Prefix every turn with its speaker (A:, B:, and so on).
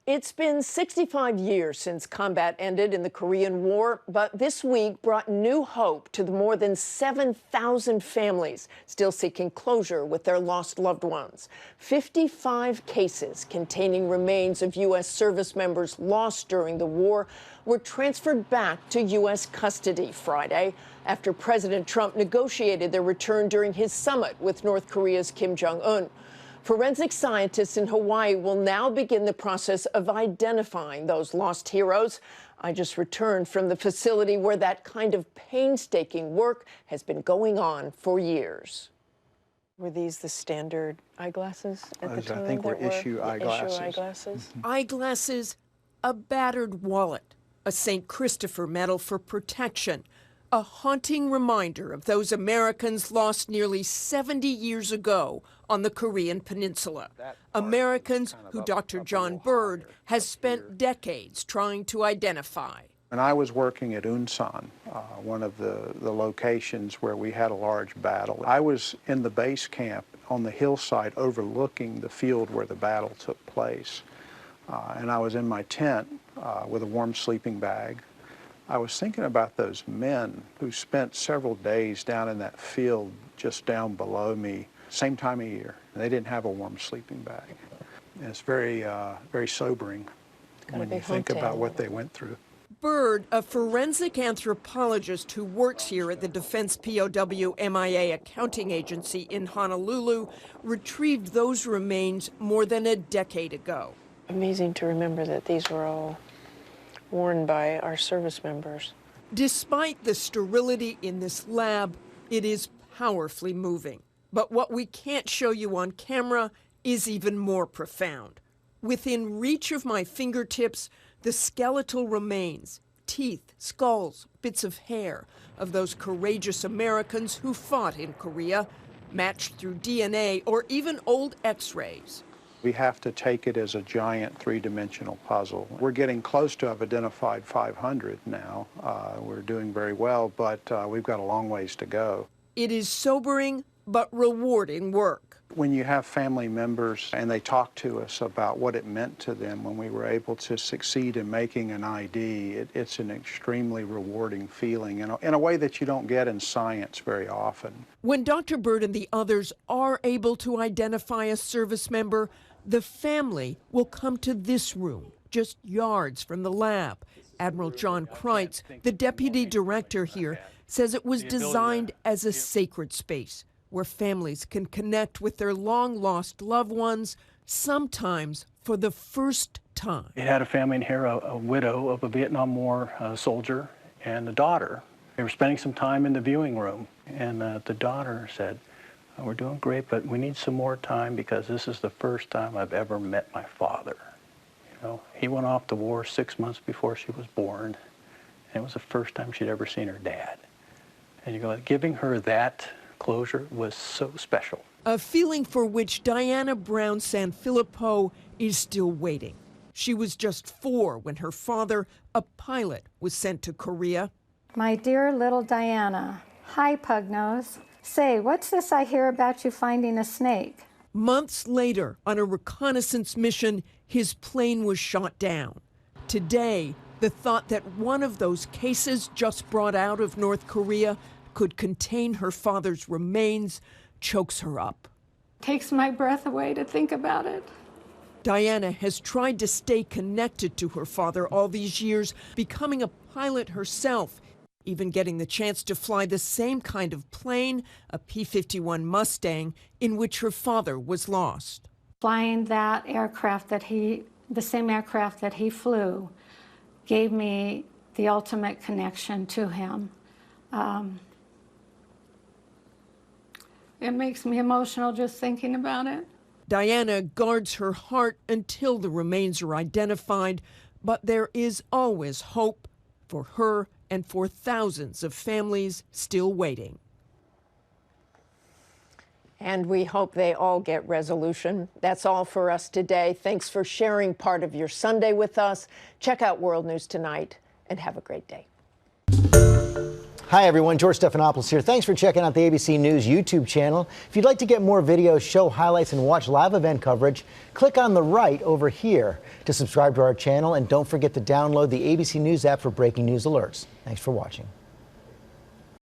A: It's been 65 years since combat ended in the Korean War, but this week brought new hope to the more than 7,000 families still seeking closure with their lost loved ones. 55 cases containing remains of U.S. service members lost during the war were transferred back to U.S. custody Friday after President Trump negotiated their return during his summit with North Korea's Kim Jong-un. Forensic scientists in Hawaii will now begin the process of identifying those lost heroes. I just returned from the facility where that kind of painstaking work has been going on for years. Were these the standard eyeglasses at the time?
B: I think were issue eyeglasses.
A: Issue eyeglasses?
C: Mm-hmm. Eyeglasses, a battered wallet, a St. Christopher medal for protection, a haunting reminder of those Americans lost nearly 70 years ago on the Korean Peninsula. Americans who Dr. John Bird has spent decades trying to identify.
B: And I was working at Unsan, one of the locations where we had a large battle. I was in the base camp on the hillside overlooking the field where the battle took place. And I was in my tent with a warm sleeping bag. I was thinking about those men who spent several days down in that field just down below me, same time of year. They didn't have a warm sleeping bag. And it's very, very sobering when you think about what they went through.
C: Bird, a forensic anthropologist who works here at the Defense POW MIA accounting agency in Honolulu, retrieved those remains more than a decade ago.
A: Amazing to remember that these were all worn by our service members.
C: Despite the sterility in this lab, it is powerfully moving. But what we can't show you on camera is even more profound. Within reach of my fingertips, the skeletal remains, teeth, skulls, bits of hair of those courageous Americans who fought in Korea, matched through DNA or even old X-rays.
B: We have to take it as a giant three-dimensional puzzle. We're getting close to have identified 500 now. We're doing very well, but we've got a long ways to go.
C: It is sobering but rewarding work.
B: When you have family members and they talk to us about what it meant to them when we were able to succeed in making an ID, it's an extremely rewarding feeling in a way that you don't get in science very often.
C: When Dr. Bird and the others are able to identify a service member, the family will come to this room, just yards from the lab. Admiral John Kreitz, the deputy director here, says it was designed as a sacred space where families can connect with their long-lost loved ones, sometimes for the first time.
D: It had a family in here, a widow of a Vietnam War soldier and a daughter. They were spending some time in the viewing room, and the daughter said, "We're doing great, but we need some more time because this is the first time I've ever met my father." You know, he went off to war 6 months before she was born, and it was the first time she'd ever seen her dad. And you go, giving her that closure was so special.
C: A feeling for which Diana Brown Sanfilippo is still waiting. She was just 4 when her father, a pilot, was sent to Korea.
E: My dear little Diana, hi, Pugnose. Say, what's this I hear about you finding a snake?
C: Months later, on a reconnaissance mission, his plane was shot down. Today, the thought that one of those cases just brought out of North Korea could contain her father's remains chokes her up.
E: Takes my breath away to think about it.
C: Diana has tried to stay connected to her father all these years, becoming a pilot herself, even getting the chance to fly the same kind of plane, a P-51 Mustang, in which her father was lost.
E: Flying that aircraft the same aircraft that he flew, gave me the ultimate connection to him. It makes me emotional just thinking about it.
C: Diana guards her heart until the remains are identified, but there is always hope for her and for thousands of families still waiting.
A: And we hope they all get resolution. That's all for us today. Thanks for sharing part of your Sunday with us. Check out World News Tonight and have a great day.
F: Hi, everyone. George Stephanopoulos here. Thanks for checking out the ABC News YouTube channel. If you'd like to get more videos, show highlights, and watch live event coverage, click on the right over here to subscribe to our channel. And don't forget to download the ABC News app for breaking news alerts. Thanks for watching.